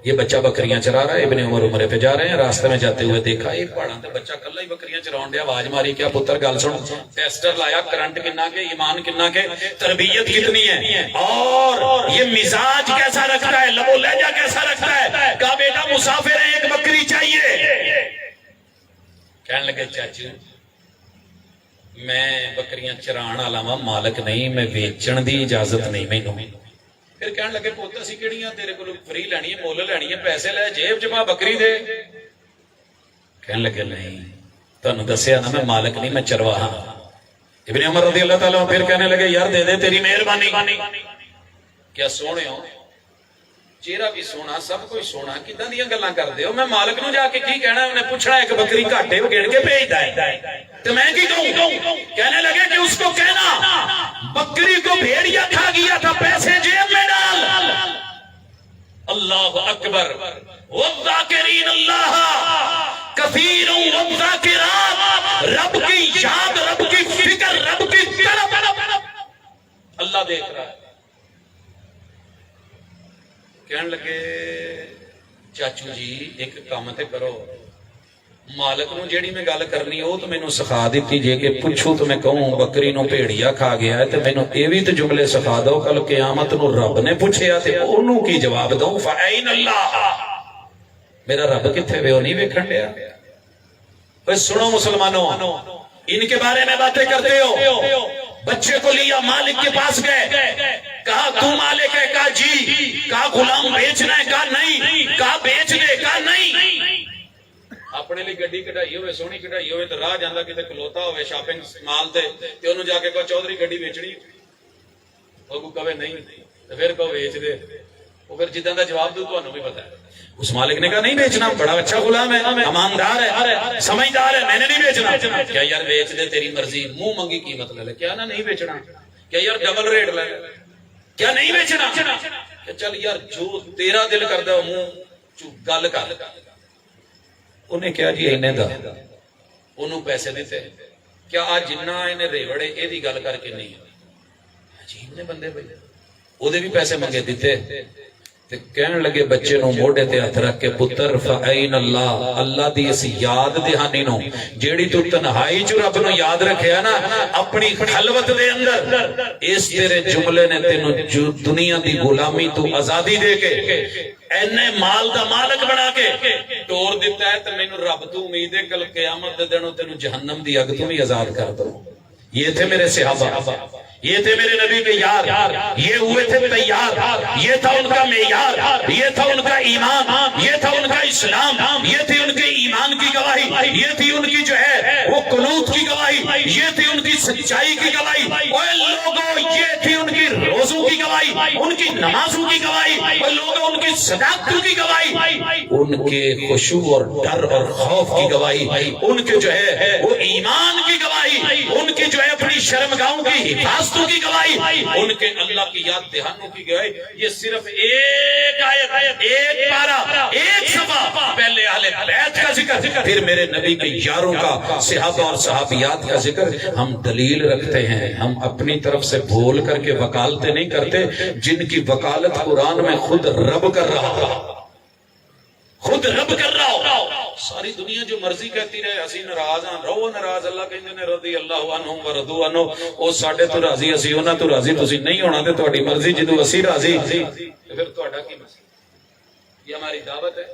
Speaker 1: یہ بچہ بکریاں چرا رہا ہے ابن عمر عمرے پہ جا رہے ہیں راستے میں جاتے ہوئے دیکھا ایک پہاڑاں تے بچہ کلا ہی بکریاں چراون دیا آواز ماری کیا پتر گل سن ٹیسٹر لایا کرنٹ کنا کے ایمان کنا کے تربیت کتنی ہے اور یہ مزاج کیسا رکھتا ہے لب و لہجہ کیسا رکھتا ہے کہا بیٹا مسافر ہے ایک بکری چاہیے کہنے لگے چاچو میں بکریاں چران والا وا مالک نہیں میں بیچن دی اجازت نہیں مینوں پھر کہنے لگے پوتا سی کیڑیاں تیرے کول فری لینی ہے مول لینی ہے پیسے لے جیب چ پا بکری دے کہنے لگے نہیں تانوں دسیا نا میں مالک نہیں میں چرواہا ابن عمر رضی اللہ تعالیٰ پھر کہنے لگے یار دے دے تیری مہربانی کیا سونے ہو چہرہ بھی سونا سب کوئی سونا کداں دیاں گلاں کردے ہو میں مالک نو جا کے کی کہنا ہے انہیں پوچھنا ایک بکری گھاٹے گن کے بھیجدا ہے تو میں کی کہوں کہنے لگے کہ اس کو کہنا بکری کو بھیڑیا کھا گیا تھا پیسے جیب میں ڈال اللہ اکبر والذاکرین اللہ کثیر والذاکرات رب کی یاد اللہ دیکھ رہا ہے. کہنے لگے چاچو جی ایک کام تے کرو, مالک نو جیڑی میں گل کرنی وہ تو مینوں سکھا دیتی جے کہ پوچھو تو میں کہوں بکری نو بھیڑیا کھا گیا ہے تے مینوں اے وی تے جملے سکھا دو کل قیامت نو رب نے پوچھیا تے اونوں کی جواب دوں فَأَيْنَ اللَّهُ, میرا رب کتھے وے او نہیں ویکھن دیا. اوے سنو مسلمانوں, ان کے بارے میں باتیں کرتے ہو. بچے کو لیا مالک کے پاس گئے, کہا تو مالک ہے, کہا جی, کہا غلام بیچنا ہے, کہا نہیں, کہا بیچ دے, کہا نہیں. اپنے لیے گڈی کٹائی ہوئے سونی کٹائی ہوئے تو راہ جاندہ کتے کلوتا ہوئے شاپنگ مال تے تے انہوں جا کے کہا چودھری گڈی بیچنی, وہ کو کہے نہیں تو پھر کہو بیچ دے. وہ پھر جدہ دا جواب دو تو انہوں بھی پتا ہے. اس مالک نے کہا نہیں بیچنا, بڑا اچھا غلام ہے, اماندار ہے, سمجھدار ہے, میں نے نہیں بیچنا. کیا یار بیچ دے تیری مرضی, منہ منگی قیمت لے لے. کیا نا نہیں بیچنا, کیا یار ڈبل ریٹ لے لے, کیا نہیں بیچنا, چل یار جو تیرا دل کر دے منہ گل کر. انہیں کیا جی اینے دا, انہوں پیسے دیتے. کیا آج جنہ انہیں ریوڑے اے دی گل کر کے نہیں, عجیب نے بندے بھائی, او دے بھی پیسے منگے دیتے. تے کہنے لگے بچے نو موڑے تے ہاتھ رکھ کے پتر فَأَيْنَ اللَّهُ, اللہ دی اس یاد دہانی نو جیڑی تو تنہائی جو رب نو یاد رکھیا نا اپنی خلوت دے اندر, اس تیرے جملے نے تینو جو دنیا دی غلامی تو آزادی دے کے اینے مال دا مالک بنا کے ٹور دیتا ہے. تے مینوں رب تو امید ہے کل قیامت دے دنوں تینو جہنم دی اگ تو بھی آزاد کر دو. یہ تھے میرے صحابہ, یہ تھے میرے نبی کے یار, یہ ہوئے تھے تیار, یہ تھا ان کا معیار, یہ تھا ان کا ایمان, یہ تھا ان کا اسلام, یہ تھی ان کے ایمان کی گواہی, یہ تھی ان کی جو ہے وہ قنوت کی گواہی, یہ تھی ان کی سچائی کی گواہی. اوے لوگوں, یہ تھی ان کی روزوں کی گواہی, ان کی نمازوں کی گواہی, اوے لوگوں ان کی صداقتوں کی گواہی, ان کے خشوع اور ڈر اور خوف کی گواہی, ان کے جو ہے وہ ایمان کی گواہی, ان کے جو ہے اپنی شرمگاہوں کی حفاظتوں کی گواہی, ان کے اللہ کی یاد دہانوں کی گواہی. یہ صرف ایک آیت, ایک پارہ, ایک صفحہ, پہلے اہل بیت کا ذکر, پھر میرے نبی کے یاروں کا, صحابہ اور صحابیات کا ذکر. ہم دلیل رکھتے ہیں, ہم اپنی طرف سے بول کر کے وکالتیں نہیں کرتے, جن کی وکالت قرآن میں خود رب کر رہا, خود رب کر رہا ہو. ساری دنیا جو مرضی کہتی رہے اسی ناراض ہاں, رہو ناراض, اللہ کہندے نے رضی اللہ عنہم ورضوا عنہ, او ساڈے تو راضی اسی انہاں تو راضی, تسی نہیں ہونا تے تہاڈی مرضی, جدوں اسی راضی پھر تہاڈا کی مسئلہ. یہ ہماری دعوت ہے,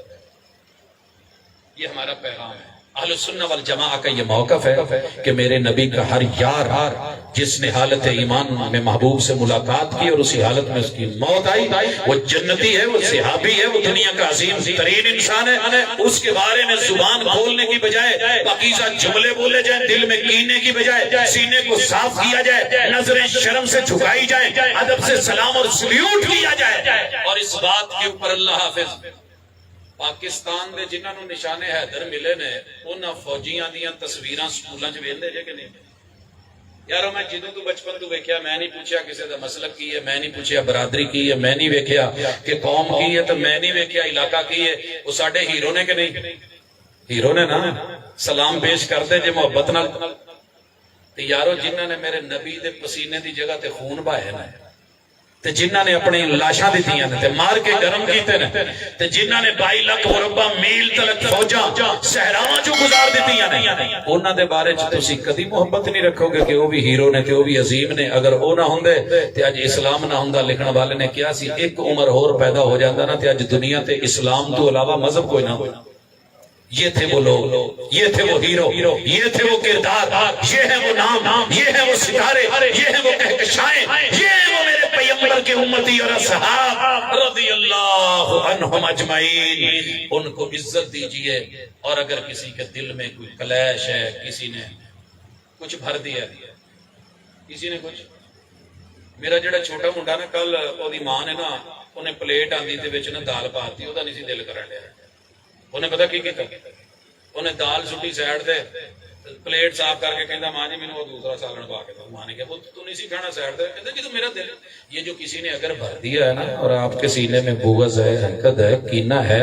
Speaker 1: یہ ہمارا پیغام ہے. اہل سنہ والجماعہ کا یہ موقف ہے کہ میرے نبی کا ہر یار جس نے حالت ایمان میں محبوب سے ملاقات کی اور اسی حالت میں اس کی موت آئی, وہ جنتی ہے, وہ صحابی ہے, وہ دنیا کا عظیم ترین انسان ہے. اس کے بارے میں زبان کھولنے کی بجائے پاکیزہ جملے بولے جائیں, دل میں کینے کی بجائے سینے کو صاف کیا جائے, نظریں شرم سے جھکائی جائیں, ادب سے سلام اور سلیوٹ کیا جائے. اور اس بات کے اوپر اللہ حافظ پاکستان دے جنہاں نو نشانے حیدر ملے نے انہاں فوجیاں دیاں تصویراں سکولاں چ ویندے جے کہ نہیں؟ یارو میں جدوں تو بچپن تو ویکھیا, میں نہیں پوچھیا کسے دا مسلک کی ہے, میں نہیں پوچھیا برادری کی ہے, میں نہیں ویکھیا کہ قوم کی ہے, تو میں نہیں ویکھیا علاقہ کی ہے. وہ ساڈے ہیرو نے کہ نہیں؟ ہیرو نے نا, سلام پیش کرتے جے محبت نال. تے یارو جنہاں نے میرے نبی دے پسینے دی جگہ تے خون بہایا نا, تے جنہاں نے اپنی لاشاں دتیاں نے تے مار کے گرم کیتے نے, تے جنہاں نے 22 لاکھ مربع میل تلک فوجاں صحراواں چوں گزار دتیاں نے, انہاں دے بارے چ تسی کدی محبت نہیں رکھو گے کہ وہ بھی ہیرو نے تے وہ بھی عظیم نے. اگر او نہ ہوندے تے اج اسلام نہ ہوندا. لکھن والے نے کیا سی, ایک عمر اور پیدا ہو جاندا نا تے اج دنیا تے اسلام تو علاوہ مذہب کوئی نہ ہوتا. یہ تھے وہ لوگ, یہ تھے وہ ہیرو, یہ تھے وہ کردار, یہ ہے وہ نام, یہ ہے وہ ستارے, یہ ہے وہ کہکشائیں, یہ ہے وہ میرے پیغمبر کے امتی اور اصحاب رضی اللہ عنہم اجمعین. ان کو عزت دیجئے. اور اگر کسی کے دل میں کوئی کلیش ہے, کسی نے کچھ بھر دیا, کسی نے کچھ, میرا جڑا چھوٹا منڈا نا کل وہ دی ماں نے نا انہیں پلیٹ آندی تے وچ نا دال پاتی, وہ دا نہیں سی دل کرن لیا. انہیں پتا کی کیتا, انہیں دال سٹی سائڈ دے پلیٹ صاف کر کے کہنا ماں جی مینوں وہ دوسرا سالن پا کے دو. ماں نے کہا وہ تو نہیں سی کھانا سائڈ تے. کہتا جی تو میرا دل, یہ جو کسی نے اگر بھر دیا ہے نا اور آپ کے سینے میں بغض ہے, حقد ہے, کینہ ہے,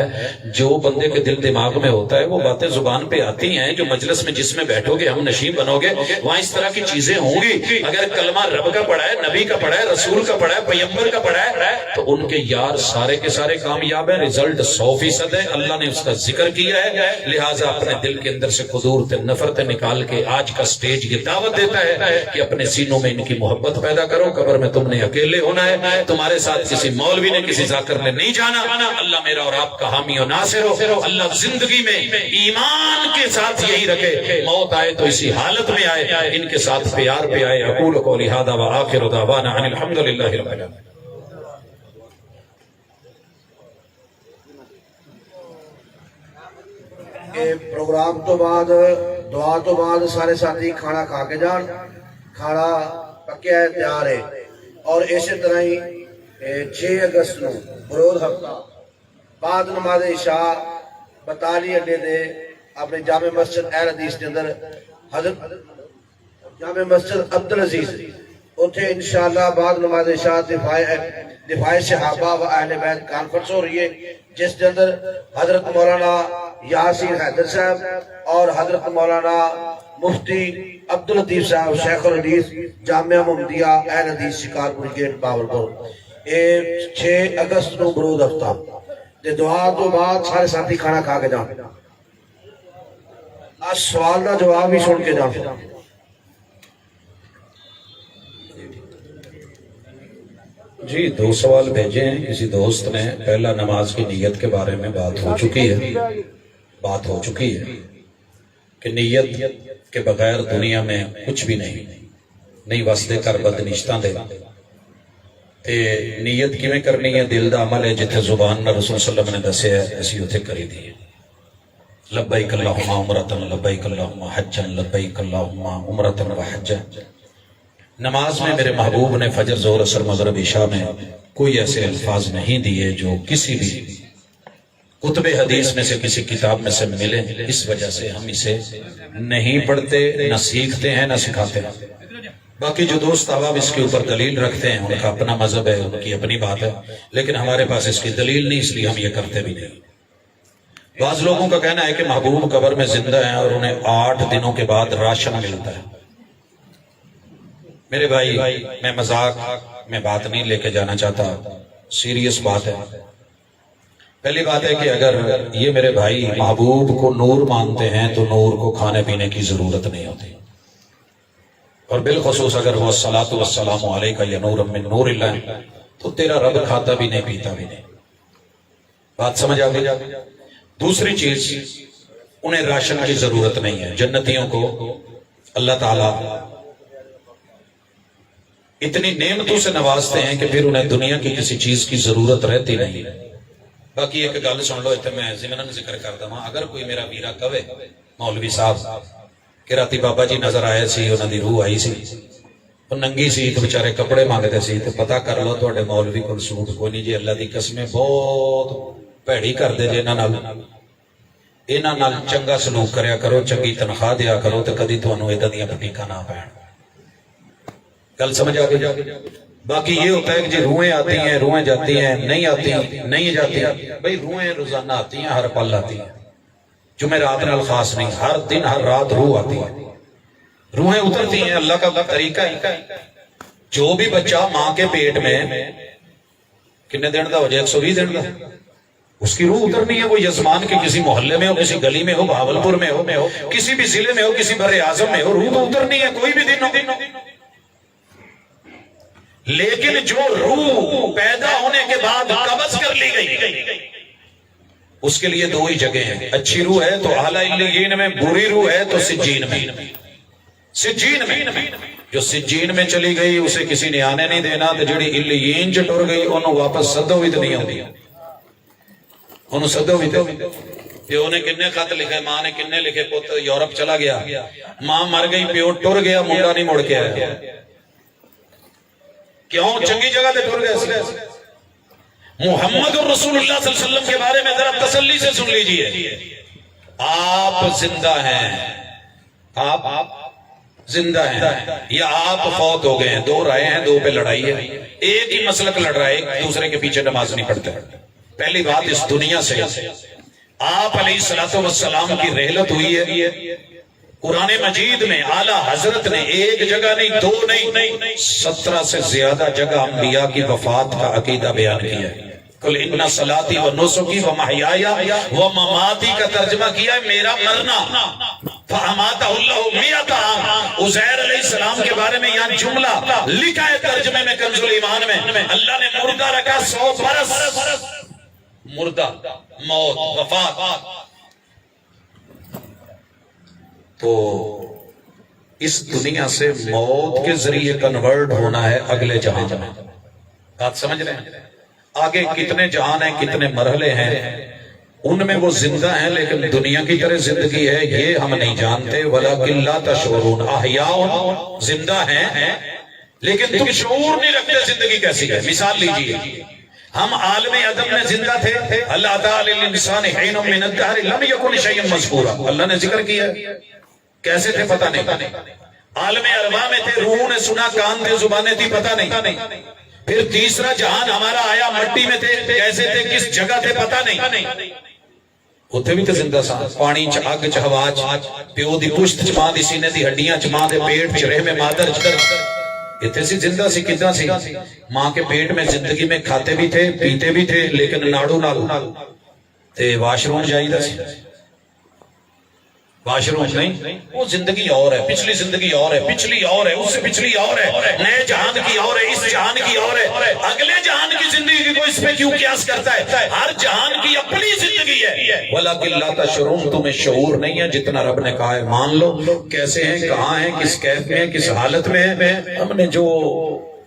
Speaker 1: جو بندے کے دل دماغ میں ہوتا ہے وہ باتیں زبان پہ آتی ہیں. جو مجلس میں جس میں بیٹھو گے, ہم نشین بنو گے, وہاں اس طرح کی چیزیں ہوں گی. اگر کلمہ رب کا پڑھا ہے, نبی کا پڑھا ہے, رسول کا پڑھا ہے, پیغمبر کا پڑھا ہے, تو ان کے یار سارے کے سارے کامیاب ہیں. رزلٹ 100% ہے. اللہ نے اس کا ذکر کیا ہے. لہٰذا اپنے دل کے اندر سے قدورت نفرت نکال کے آج کا سٹیج یہ دعوت دیتا ہے کہ اپنے سینوں میں ان کی محبت پیدا کرو. قبر میں تم نے اکیلے ہونا ہے, تمہارے ساتھ کسی مولوی نے کسی ذاکر نے نہیں جانا. اللہ میرا اور آپ کا حامی و ناصر ہو. اللہ زندگی میں ایمان کے ساتھ یہی رکھے, موت آئے تو اسی حالت میں آئے, ان کے ساتھ پیار پہ آئے. اقول قولی ھذا وآخر دعوانا ان الحمد للہ رب العالمین.
Speaker 2: پروگرام تو بعد دعا تو بعد سارے ساتھی کھانا کھا کے جان. کھانا پکیا ہے, تیار ہے. اور اسی طرح ہی 6 اگست نو بروز ہفتہ بعد نماز عشاء بطالی اڈے دے اپنے جامع مسجد اہل حدیث کے اندر حضرت جامع مسجد عبدالعزیز اتھے انشاءاللہ بعد نماز عشاء دفاع صحابہ و اہل بیت کانفرنس ہو رہی ہے, جس کے اندر حضرت مولانا یاسین حیدر صاحب اور حضرت مولانا مفتی عبداللطیف صاحب شیخ الحدیث جامعہ محمدیہ اہل حدیث شکارپور گیٹ باولپور. 6 اگست نو بروز ہفتہ تے دعا تو بعد سارے ساتھی کھانا کھا کے جان. آج سوال کا جواب بھی سن کے جان.
Speaker 1: جی 2 سوال بھیجے ہیں کسی دوست نے. پہلا, نماز کی نیت کے بارے میں بات ہو چکی ہے کہ نیت کے بغیر دنیا میں کچھ بھی نہیں واسطے کر بد نشتاں دے. تے نیت کیویں کرنی ہے؟ دل دا عمل ہے, جتھے زبان نہ رسول صلی اللہ علیہ وسلم نے دسیا ہے اسی اتھے کری دی ہے. لبیک اللہم عمرۃ لبیک اللہم حجا لبیک اللہم عمرۃ و حجا. نماز میں میرے محبوب نے فجر ظہر عصر مغرب عشاء میں کوئی ایسے الفاظ نہیں دیے جو کسی بھی کتب حدیث میں سے کسی کتاب میں سے ملے. اس وجہ سے ہم اسے نہیں پڑھتے, نہ سیکھتے ہیں, نہ سکھاتے ہیں. باقی جو دوست احباب اس کے اوپر دلیل رکھتے ہیں ان کا اپنا مذہب ہے, ان کی اپنی بات ہے, لیکن ہمارے پاس اس کی دلیل نہیں, اس لیے ہم یہ کرتے بھی نہیں. بعض لوگوں کا کہنا ہے کہ محبوب قبر میں زندہ ہیں اور انہیں 8 دنوں کے بعد راشن ملتا ہے. میرے بھائی, میں مذاق میں بات نہیں لے کے جانا چاہتا, سیریس بات ہے. پہلی بات ہے کہ اگر یہ میرے بھائی محبوب کو نور مانتے ہیں تو نور کو کھانے پینے کی ضرورت نہیں ہوتی, اور بالخصوص اگر وہ الصلاۃ والسلام علیکہ یا نور من نور اللہ, تو تیرا رب کھاتا بھی نہیں پیتا بھی نہیں. بات سمجھ آ گئی. دوسری چیز, انہیں راشن کی ضرورت نہیں ہے. جنتیوں کو اللہ تعالیٰ اتنی نعمتوں سے نوازتے ہیں کہ پھر انہیں دنیا کی کسی چیز کی ضرورت رہتی نہیں. باقی ایک گل سن لو, اتنے میں ضمناً ذکر کر دوں. اگر کوئی میرا ویرا کہے مولوی صاحب کہ راتی بابا جی نظر آئے سی, انہوں دی روح آئی سی, وہ ننگی سی تو بچارے کپڑے مانگتے سی, تو پتہ کر لو تواڈے مولوی کول سوٹ کوئی نہیں جی. اللہ دی قسمیں بہت بھڑی کر دے جے. انہاں نال چنگا سلوک کریا کرو, چنگی تنخواہ دیا کرو, تو کدی تانوں ادا دیاں پٹیکاں نہ پین. گل سمجھ آ گئی. باقی یہ ہوتا ہے کہ جی روحیں آتی ہیں, روحیں جاتی ہیں, نہیں جاتی. بھئی روحیں روزانہ آتی ہیں, ہر پل آتی ہیں. جمعرات نال خاص نہیں, ہر دن ہر رات روح آتی ہے, روحیں اترتی ہیں. اللہ کا طریقہ ہے. جو بھی بچہ ماں کے پیٹ میں کتنے دن دا ہو جائے, 120 دن دا, اس کی روح اترنی ہے. وہ یزمان کے کسی محلے میں ہو, کسی گلی میں ہو, بہاولپور میں ہو, کسی بھی ضلع میں ہو, کسی بر اعظم میں ہو, روح تو اترنی ہے کوئی بھی دن ہو. لیکن جو روح پیدا ہونے کے بعد قبض کر لی گئی, اس کے لیے 2 ہی جگہ ہیں. اچھی روح ہے تو اعلیٰ علیین میں, بری روح ہے تو سجین میں. جو سجین میں چلی گئی اسے کسی نے آنے نہیں دینا, تو جڑی علیین چ ٹر گئی انہوں واپس سدو بھی تو نہیں آتی. انہوں سدو بھی تو پیو نے کنے خط لکھے, ماں نے کنے لکھے, پوت یورپ چلا گیا, ماں مر گئی, پیو ٹر گیا, منڈا نہیں مڑ کے آیا. کیوں؟ چنگی جگہ تے ٹر گئے. محمد رسول اللہ صلی اللہ علیہ وسلم کے بارے میں ذرا تسلی سے سن لیجئے. آپ زندہ ہیں, آپ زندہ ہیں یا آپ فوت ہو گئے ہیں، دو رائے ہیں، دو پہ لڑائی ہے، ایک ہی مسلک لڑ رہا ہے، ایک دوسرے کے پیچھے نماز نہیں پڑھتے۔ پہلی بات اس دنیا سے آپ علیہ الصلوۃ والسلام کی رحلت ہوئی ہے۔ قرآن مجید میں اعلیٰ حضرت نے ایک جگہ نہیں، دو نہیں، 17 سے زیادہ جگہ انبیاء کی وفات کا عقیدہ بیان کیا ہے۔ قل ان صلاتی و نسکی و محیایا و مماتی کا ترجمہ کیا ہے میرا مرنا۔ فَأَمَاتَهُ اللَّهُ مِئَةَ عَامٍ، عزیر علیہ السلام کے بارے میں یہاں جملہ لکھا ہے ترجمے میں کنز الایمان میں، اللہ نے مردہ رکھا 100 برس، مردہ، موت، وفات۔ تو اس دنیا سے موت کے ذریعے کنورٹ ہونا ہے اگلے جہان میں۔ بات سمجھ رہے ہیں؟ آگے کتنے جہان ہیں، کتنے مرحلے ہیں، ان میں وہ زندہ ہیں لیکن دنیا کی طرح زندگی ہے یہ ہم نہیں جانتے۔ وَلَكِنْ لَا تَشْعُرُونَ احیاء، زندہ ہیں لیکن تم شعور نہیں رکھتے زندگی کیسی ہے۔ مثال لیجئے، ہم عالم ادب میں زندہ تھے، اللہ تعالی للانسان حین من الدہر لم یکن شیئا مذکورا، اللہ نے ذکر کیا، کیسے تھے پتہ نہیں۔ عالم ارواح میں تھے، روح نے سنا، کان تھے، زبانیں تھی، پتہ نہیں۔ پھر تیسرا جہان ہمارا آیا، مٹی میں تھے، کیسے تھے، کس جگہ تھے، پتہ نہیں۔ اتنے بھی تو زندہ سان، پانی چ اگ چ ہوا چ پیو دی پشت چ ماں دی سینے دی ہڈیاں چ ماں دے پیٹ چ رحم مادر چ اتنے سی زندہ سی، کدھا سی؟ ماں کے پیٹ میں زندگی میں کھاتے بھی تھے، پیتے بھی تھے، لیکن ناڑو نال تے واش روم جائیدا سی، واش روم نہیں، وہ زندگی اور ہے، پچھلی زندگی اور ہے، پچھلی اور ہے، اس سے پچھلی اور ہے، نئے جہان کی اور ہے، اس جہان کی اور ہے، اگلے جہان کی زندگی کو اس پہ کیوں قیاس کرتا ہے؟ ہر جہان کی اپنی زندگی ہے۔ وَلَكِنْ لَا تَشْعُرُونَ، تمہیں شعور نہیں ہے جتنا رب نے کہا ہے مان لو۔ کیسے ہیں، کہاں ہیں، کس کیف میں ہیں، کس حالت میں ہیں، ہم نے جو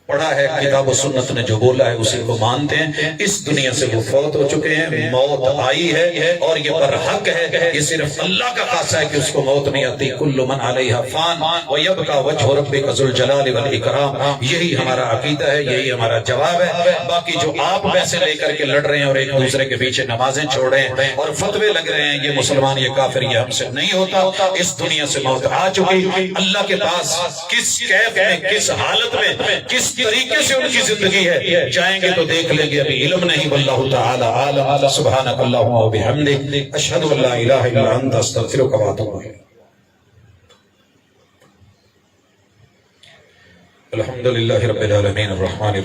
Speaker 1: پڑھا ہے کتاب و سنت نے جو بولا ہے اسی کو مانتے ہیں۔ اس دنیا سے وہ فوت ہو چکے ہیں، موت آئی ہے اور یہ برحق ہے، یہ صرف اللہ کا خاصہ ہے کہ اس کو موت نہیں آتی۔ کل من علیہا فان ویبقى وجہ ربک ذو الجلال والاکرام، یہی ہمارا عقیدہ ہے، یہی ہمارا جواب ہے۔ باقی جو آپ پیسے لے کر کے لڑ رہے ہیں اور ایک دوسرے کے پیچھے نمازیں چھوڑ رہے ہیں اور فتوے لگ رہے ہیں، یہ مسلمان، یہ کافر، یہ ہم سے نہیں ہوتا۔ اس دنیا سے موت آ چکی، اللہ کے پاس کس کیف میں، کس حالت میں، کس طریقے سے ان کی زندگی ہے، جائیں گے تو دیکھ لیں گے، ابھی علم نہیں۔ واللہ تعالی عالم، سبحانک اللہم و بحمدک، اشہد ان لا الہ الا انت، استغفرک و اتوب الیک۔ الحمدللہ رب العالمین الرحمن